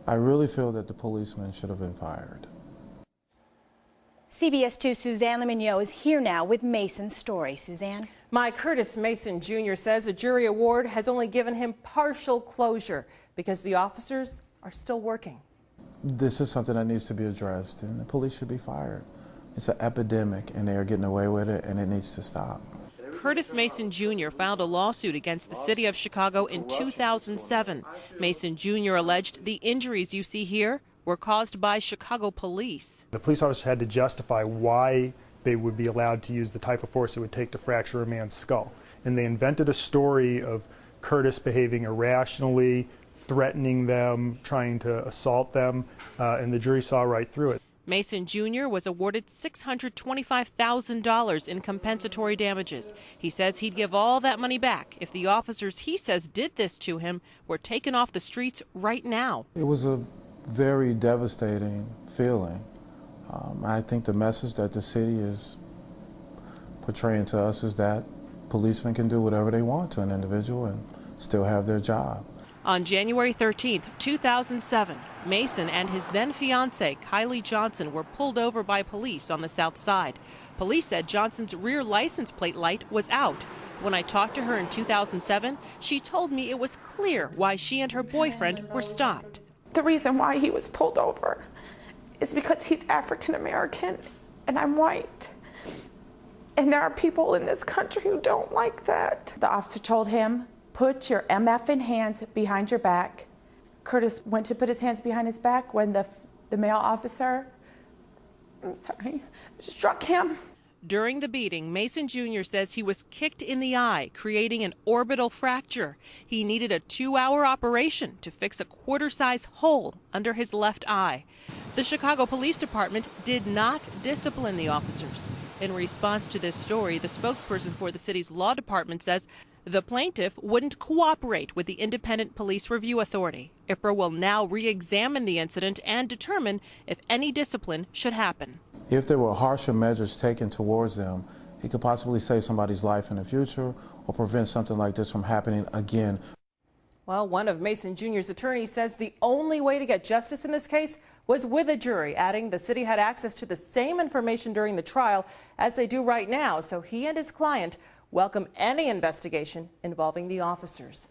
I really feel that the policeman should have been fired. CBS 2's Suzanne Lemignot is here now with Mason's story. Suzanne? Curtis Mason Jr. says a jury award has only given him partial closure because the officers are still working. This is something that needs to be addressed, and the police should be fired. It's an epidemic, and they are getting away with it, and it needs to stop. Curtis Mason Jr. filed a lawsuit against the city of Chicago in 2007. Mason Jr. alleged the injuries you see here were caused by Chicago police. The police officer had to justify why they would be allowed to use the type of force it would take to fracture a man's skull. And they invented a story of Curtis behaving irrationally, threatening them, trying to assault them, and the jury saw right through it. Mason Jr. was awarded $625,000 in compensatory damages. He says he'd give all that money back if the officers he says did this to him were taken off the streets right now. It was a very devastating feeling. I think the message that the city is portraying to us is that policemen can do whatever they want to an individual and still have their job. On January 13th, 2007, Mason and his then-fiancée, Kylie Johnson, were pulled over by police on the south side. Police said Johnson's rear license plate light was out. When I talked to her in 2007, she told me it was clear why she and her boyfriend were stopped. The reason why he was pulled over is because he's African American and I'm white. And there are people in this country who don't like that. The officer told him, "Put your MFing hands behind your back." Curtis went to put his hands behind his back when the male officer, struck him. During the beating, Mason Jr. says he was kicked in the eye, creating an orbital fracture. He needed a 2-hour operation to fix a quarter-size hole under his left eye. The Chicago Police Department did not discipline the officers. In response to this story, the spokesperson for the city's law department says the plaintiff wouldn't cooperate with the Independent Police Review Authority. IPRA will now re-examine the incident and determine if any discipline should happen. If there were harsher measures taken towards them, it could possibly save somebody's life in the future or prevent something like this from happening again. Well, one of Mason Jr.'s attorneys says the only way to get justice in this case was with a jury, adding the city had access to the same information during the trial as they do right now, so he and his client welcome any investigation involving the officers.